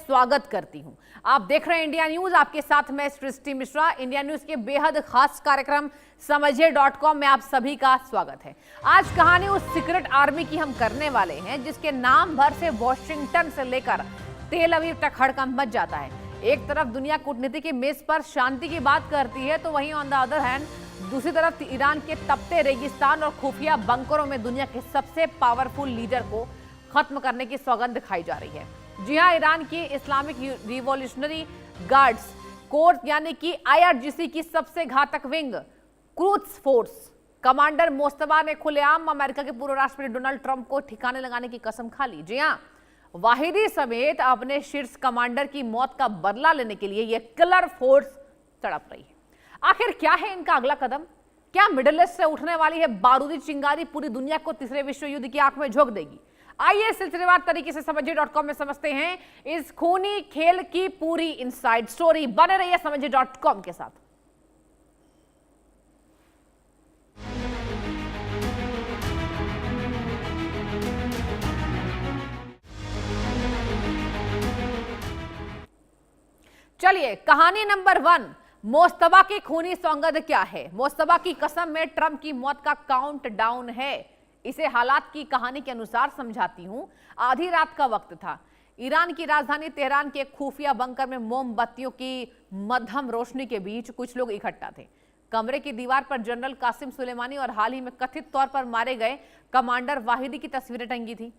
स्वागत करती हूं। आप देख रहे हैं इंडिया न्यूज, आपके साथ मैं सृष्टि मिश्रा। इंडिया न्यूज के बेहद खास कार्यक्रम समझिए.com में आप सभी का स्वागत है। आज कहानी उस सीक्रेट आर्मी की हम करने वाले हैं जिसके नाम भर से वॉशिंगटन से लेकर तेल अवीव तक हड़कंप मच जाता है। एक तरफ दुनिया कूटनीति की मेज पर शांति की बात करती है तो वहीं ऑन द अदर हैंड दूसरी तरफ ईरान के तपते रेगिस्तान और खुफिया बंकरों में दुनिया के सबसे पावरफुल लीडर को खत्म करने की सौगंध खाई जा रही है। जी हां, ईरान की इस्लामिक रिवॉल्यूशनरी गार्ड्स कोर यानी कि IRGC की सबसे घातक wing cruise force commander Mostafa ने खुलेआम अमेरिका के पूर्व राष्ट्रपति डोनाल्ड ट्रंप को ठिकाने लगाने की कसम खा ली। जी हां, वाहिदी समेत अपने शीर्ष कमांडर की मौत का बदला लेने के लिए यह किलर फोर्स तड़प रही है। आखिर क्या है इनका अगला कदम? क्या मिडिल ईस्ट से उठने वाली है बारूदी चिंगारी पूरी दुनिया को तीसरे विश्व युद्ध की आंख में झोंक देगी? आइए सिलसिलेवार तरीके से समझिए.com में समझते हैं इस खूनी खेल की पूरी इनसाइड स्टोरी। बने रहिए समझिए.com के साथ। चलिए, कहानी नंबर 1, मोस्तफा की खूनी सौगंध क्या है? मोस्तफा की कसम में ट्रंप की मौत का काउंट डाउन है। इसे हालात की कहानी के अनुसार समझाती हूं। आधी रात का वक्त था। ईरान की राजधानी तेहरान के खुफिया बंकर में मोमबत्तियों की मध्यम रोशनी के बीच कुछ लोग इकट्ठा थे। कमरे की दीवार पर जनरल कासिम सुलेमानी और हाल ही में कथित तौर पर मारे गए कमांडर वाहिदी की तस्वीरें टंगी थी।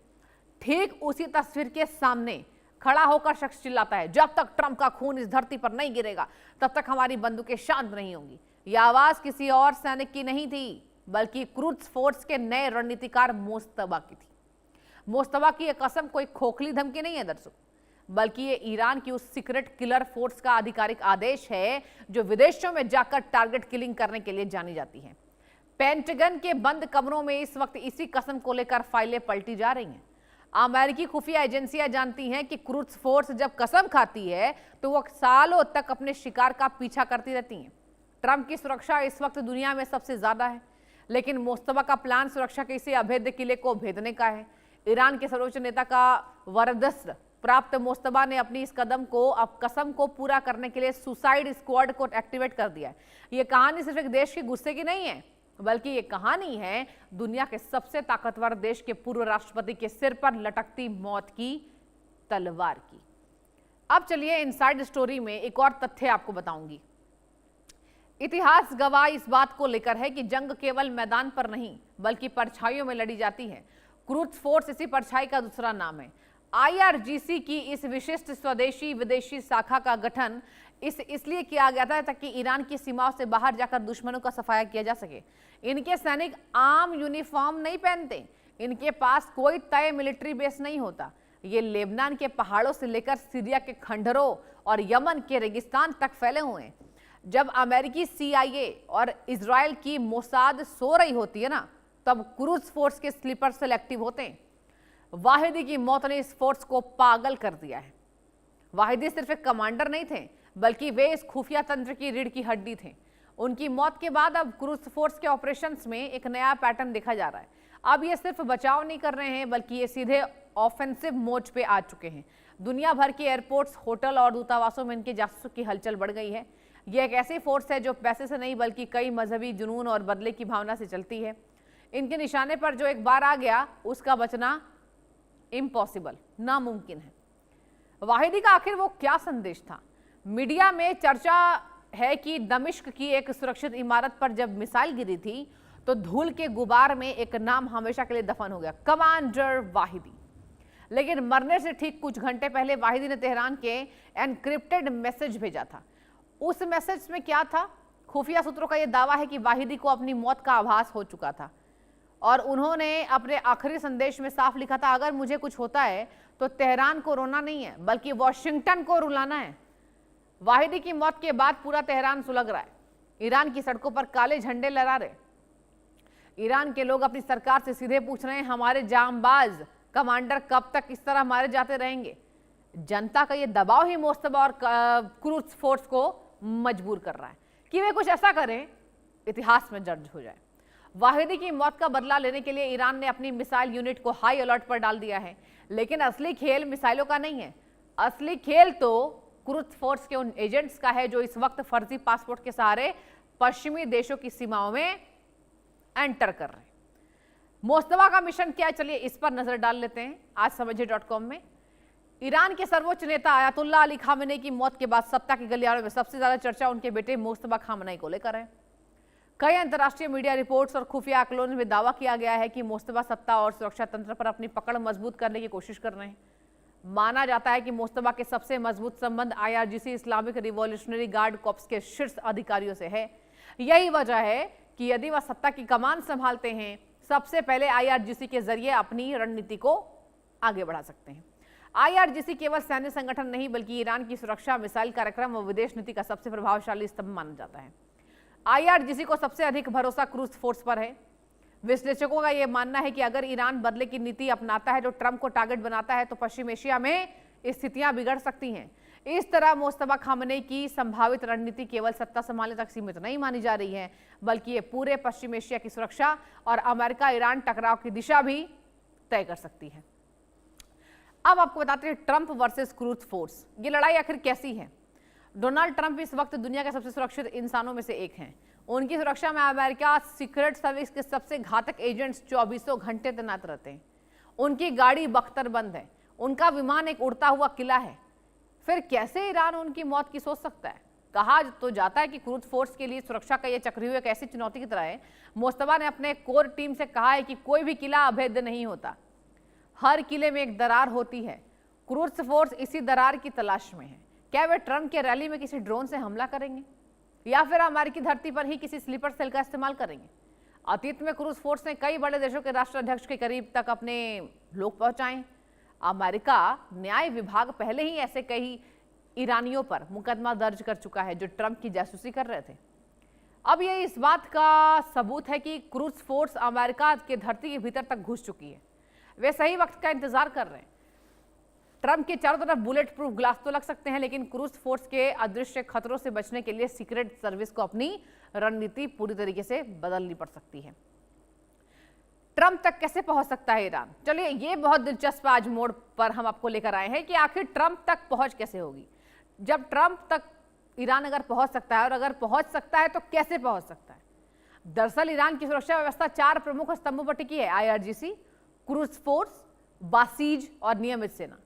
ठीक उसी तस्वीर के सामने खड़ा होकर शख्स चिल्लाता है, जब तक ट्रंप का खून इस धरती पर नहीं गिरेगा तब तक हमारी बंदूकें शांत नहीं होंगी। यह आवाज किसी और सैनिक की नहीं थी बल्कि क्रूज फोर्स के नए रणनीतिकार मोस्तफा की थी। मोस्तफा की यह कसम कोई खोखली धमकी नहीं है दर्शक, बल्कि ये ईरान की उस सीक्रेट किलर फोर्स का आधिकारिक आदेश है जो विदेशों में जाकर टारगेट किलिंग करने के लिए जानी जाती है। पेंटागन के बंद कमरों में इस वक्त इसी कसम को लेकर फाइलें पलटी जा रही हैं। अमेरिकी खुफिया एजेंसियां जानती हैं कि क्रूज फोर्स जब कसम खाती है तो वह सालों तक अपने शिकार का पीछा करती रहती हैं। ट्रंप की सुरक्षा इस वक्त दुनिया में सबसे ज्यादा है, लेकिन मोस्तफा का प्लान सुरक्षा के इसी अभेद्य किले को भेदने का है। ईरान के सर्वोच्च नेता का वरदस्त प्राप्त मोस्तफा ने अपनी इस कसम को पूरा करने के लिए सुसाइड स्क्वाड को एक्टिवेट कर दिया है। यह कहानी सिर्फ एक देश के गुस्से की नहीं है, बल्कि ये कहानी है दुनिया के सबसे ताकतवर देश के पूर्व राष्ट्रपति के सिर पर लटकती मौत की तलवार की। अब चलिए इनसाइड स्टोरी में एक और तथ्य आपको बताऊंगी। इतिहास गवाह इस बात को लेकर है कि जंग केवल मैदान पर नहीं बल्कि परछाइयों में लड़ी जाती है। क्रूज फोर्स इसी परछाई का दूसरा नाम है। IRGC की इस विशिष्ट स्वदेशी विदेशी शाखा का गठन इसलिए किया गया था ताकि ईरान की सीमाओं से बाहर जाकर दुश्मनों का सफाया किया जा सके। इनके सैनिक आम यूनिफॉर्म नहीं पहनते, इनके पास कोई तय मिलिट्री बेस नहीं होता। ये लेबनान के पहाड़ों से लेकर सीरिया के खंडरों और यमन के रेगिस्तान तक फैले हुए हैं। जब अमेरिकी CIA और इजराइल की मोसाद सो रही होती है ना, तब क्रूज फोर्स के स्लीपर सेलेक्टिव होते हैं। वाहिदी की मौत ने इस फोर्स को पागल कर दिया है। वाहिदी सिर्फ एक कमांडर नहीं थे बल्कि वे इस खुफिया तंत्र की रीढ़ की हड्डी थे। उनकी मौत के बाद अब क्रूज फोर्स के ऑपरेशंस में एक नया पैटर्न देखा जा रहा है। अब ये सिर्फ बचाव नहीं कर रहे हैं बल्कि ये सीधे ऑफेंसिव मोड पे आ चुके हैं। दुनिया भर के एयरपोर्ट्स, होटल और दूतावासों में इनके जासूसों की हलचल बढ़ गई है। यह एक ऐसी फोर्स है जो पैसे से नहीं बल्कि कई मजहबी जुनून और बदले की भावना से चलती है। इनके निशाने पर जो एक बार आ गया उसका बचना इम्पॉसिबल, नामुमकिन है। वाहिदी का आखिर वो क्या संदेश था? मीडिया में चर्चा है कि दमिश्क की एक सुरक्षित इमारत पर जब मिसाइल गिरी थी तो धूल के गुबार में एक नाम हमेशा के लिए दफन हो गया, कमांडर वाहिदी। लेकिन मरने से ठीक कुछ घंटे पहले वाहिदी ने तेहरान के एनक्रिप्टेड मैसेज भेजा था। उस मैसेज में क्या था? खुफिया सूत्रों का यह दावा है कि वाहिदी को अपनी मौत का आभास हो चुका था और उन्होंने अपने आखिरी संदेश में साफ लिखा था, अगर मुझे कुछ होता है तो तेहरान को रोना नहीं है बल्कि वॉशिंगटन को रुलाना है। वाहिदी की मौत के बाद पूरा तेहरान सुलग रहा है। ईरान की सड़कों पर काले झंडे लहरा रहे। ईरान के लोग अपनी सरकार से सीधे पूछ रहे हैं, हमारे जांबाज कमांडर कब तक इस तरह मारे जाते रहेंगे? जनता का यह दबाव ही मोस्तफा और क्रूज फोर्स को मजबूर कर रहा है कि वे कुछ ऐसा करें इतिहास में दर्ज हो जाए। वाहिदी की मौत का बदला लेने के लिए ईरान ने अपनी मिसाइल यूनिट को हाई अलर्ट पर डाल दिया है, लेकिन असली खेल मिसाइलों का नहीं है। असली खेल तो क्रुज फोर्स के उन एजेंट्स का है जो इस वक्त फर्जी पासपोर्ट के सहारे पश्चिमी देशों की सीमाओं में एंटर कर रहे हैं। मोस्तफा का मिशन क्या है, चलिए इस पर नजर डाल लेते हैं आज समझिए.com में। ईरान के सर्वोच्च नेता आयतुल्लाह अली खामेनी की मौत के बाद सत्ता की गलियारों में सबसे ज्यादा चर्चा उनके बेटे मोस्तफा खामेनी को लेकर है। कई अंतर्राष्ट्रीय मीडिया रिपोर्ट्स और खुफिया आकलन में दावा किया गया है कि मोस्तफा सत्ता और सुरक्षा तंत्र पर अपनी पकड़ मजबूत करने की कोशिश कर रहे हैं। माना जाता है कि मोस्तफा के सबसे मजबूत संबंध IRGC Islamic revolutionary guard corps के शीर्ष अधिकारियों से है। यही वजह है कि यदि वह सत्ता की कमान संभालते हैं, सबसे पहले IRGC के जरिए अपनी रणनीति को आगे बढ़ा सकते हैं। IRGC केवल सैन्य संगठन नहीं बल्कि ईरान की सुरक्षा, मिसाइल कार्यक्रम और विदेश नीति का सबसे प्रभावशाली स्तंभ माना जाता है। IRGC को सबसे अधिक भरोसा क्रूज फोर्स पर है। विश्लेषकों का यह मानना है कि अगर ईरान बदले की नीति अपनाता है, जो ट्रंप को टारगेट बनाता है, तो पश्चिम एशिया में स्थितियां बिगड़ सकती हैं। इस तरह मोस्तफा खामेनी की संभावित रणनीति केवल सत्ता संभालने तक सीमित नहीं मानी जा रही है, बल्कि ये पूरे पश्चिम एशिया की सुरक्षा और अमेरिका ईरान टकराव की दिशा भी तय कर सकती है। अब आपको बताते हैं ट्रंप वर्सेस क्रूज फोर्स, ये लड़ाई आखिर कैसी है। डोनाल्ड ट्रंप इस वक्त दुनिया के सबसे सुरक्षित इंसानों में से एक हैं। उनकी सुरक्षा में अमेरिका सीक्रेट सर्विस के सबसे घातक एजेंट्स 24 घंटे तैनात रहते हैं। उनकी गाड़ी बख्तरबंद है, उनका विमान एक उड़ता हुआ किला है। फिर कैसे ईरान उनकी मौत की सोच सकता है। कहा तो जाता है कि क्रूज फोर्स के लिए सुरक्षा का यह चक्रव्यूह एक ऐसी चुनौती की तरह है। मोस्तफा ने अपने कोर टीम से कहा है कि कोई भी किला अभेद्य नहीं होता, हर किले में एक दरार होती है। क्रूज फोर्स इसी दरार की तलाश में है। क्या वे ट्रंप के रैली में किसी ड्रोन से हमला करेंगे या फिर अमेरिकी धरती पर ही किसी स्लीपर सेल का इस्तेमाल करेंगे। अतीत में क्रूज फोर्स ने कई बड़े देशों के राष्ट्राध्यक्ष के करीब तक अपने लोग पहुंचाए। अमेरिका न्याय विभाग पहले ही ऐसे कई ईरानियों पर मुकदमा दर्ज कर चुका है जो ट्रंप की जासूसी कर रहे थे। अब ये इस बात का सबूत है कि क्रूज फोर्स अमेरिका के धरती के भीतर तक घुस चुकी है। वे सही वक्त का इंतजार कर रहे हैं। ट्रंप के चारों तरफ बुलेट प्रूफ ग्लास तो लग सकते हैं, लेकिन क्रूज फोर्स के अदृश्य खतरों से बचने के लिए सीक्रेट सर्विस को अपनी रणनीति पूरी तरीके से बदलनी पड़ सकती है। ट्रंप तक कैसे पहुंच सकता है ईरान, चलिए ये बहुत दिलचस्प आज मोड़ पर हम आपको लेकर आए हैं कि आखिर ट्रंप तक पहुंच कैसे होगी। जब ट्रंप तक ईरान अगर पहुंच सकता है और अगर पहुंच सकता है तो कैसे पहुंच सकता है। दरअसल ईरान की सुरक्षा व्यवस्था 4 प्रमुख स्तंभों पर टिकी है: IRGC, क्रूज फोर्स, बासीज और नियमित सेना।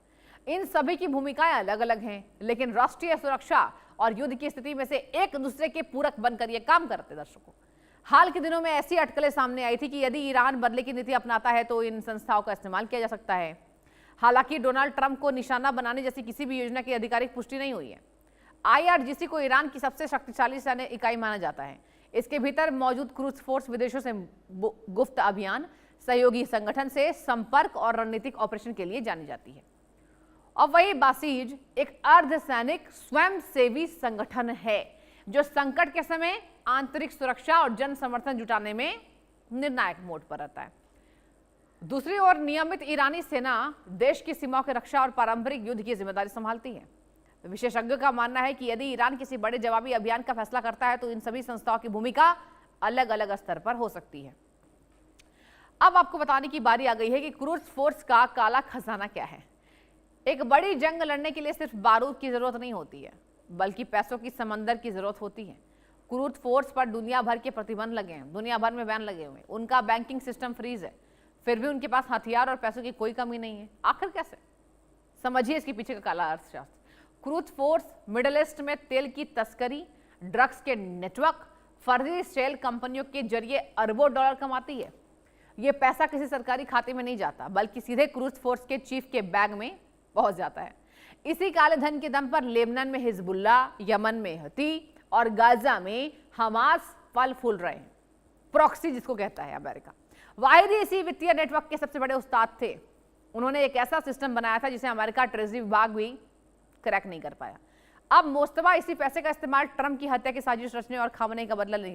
इन सभी की भूमिकाएं अलग अलग हैं, लेकिन राष्ट्रीय सुरक्षा और युद्ध की स्थिति में से एक दूसरे के पूरक बनकर यह काम करते। दर्शकों, हाल के दिनों में ऐसी अटकलें सामने आई थी कि यदि ईरान बदले की नीति अपनाता है तो इन संस्थाओं का इस्तेमाल किया जा सकता है। हालांकि डोनाल्ड ट्रंप को निशाना बनाने जैसी किसी भी योजना की आधिकारिक पुष्टि नहीं हुई है। IRGC को ईरान की सबसे शक्तिशाली सैन्य इकाई माना जाता है। इसके भीतर मौजूद क्रूज फोर्स विदेशों से गुप्त अभियान, सहयोगी संगठन से संपर्क और रणनीतिक ऑपरेशन के लिए जानी जाती है। और वही बासीज एक अर्धसैनिक स्वयंसेवी संगठन है जो संकट के समय आंतरिक सुरक्षा और जन समर्थन जुटाने में निर्णायक मोड पर रहता है। दूसरी ओर नियमित ईरानी सेना देश की सीमाओं की रक्षा और पारंपरिक युद्ध की जिम्मेदारी संभालती है। विशेषज्ञों का मानना है कि यदि ईरान किसी बड़े जवाबी अभियान का फैसला करता है तो इन सभी संस्थाओं की भूमिका अलग अलग स्तर पर हो सकती है। अब आपको बताने की बारी आ गई है कि क्रूज फोर्स का काला खजाना क्या है। एक बड़ी जंग लड़ने के लिए सिर्फ बारूद की जरूरत नहीं होती है, बल्कि पैसों की समंदर की जरूरत होती है। क्रूज फोर्स पर दुनिया भर के प्रतिबंध लगे हैं, दुनिया भर में बैन लगे हुए हैं, उनका बैंकिंग सिस्टम फ्रीज है, फिर भी उनके पास हथियार और पैसों की कोई कमी नहीं है। आखिर कैसे? समझिए इसके पीछे का काला अर्थशास्त्र। क्रूज फोर्स मिडिल ईस्ट में तेल की तस्करी, ड्रग्स के नेटवर्क, फर्जी शेल कंपनियों के जरिए अरबों डॉलर कमाती है। यह पैसा किसी सरकारी खाते में नहीं जाता, बल्कि सीधे क्रूज फोर्स के चीफ के बैग में पहुंच जाता है। इसी काले धन के दम पर लेबनान में हिजबुल्ला, यमन में हती और गाजा में हमास फल फूल रहे हैं। प्रॉक्सी जिसको कहता है अमेरिका। वाहिद इसी वित्तीय नेटवर्क के सबसे बड़े उस्ताद थे। उन्होंने एक ऐसा सिस्टम बनाया था जिसे अमेरिका ट्रेजरी विभाग भी क्रैक नहीं कर पाया। अब मोस्तफा इसी पैसे का इस्तेमाल ट्रंप की हत्या की साजिश रचने और खामेनी का बदला लेने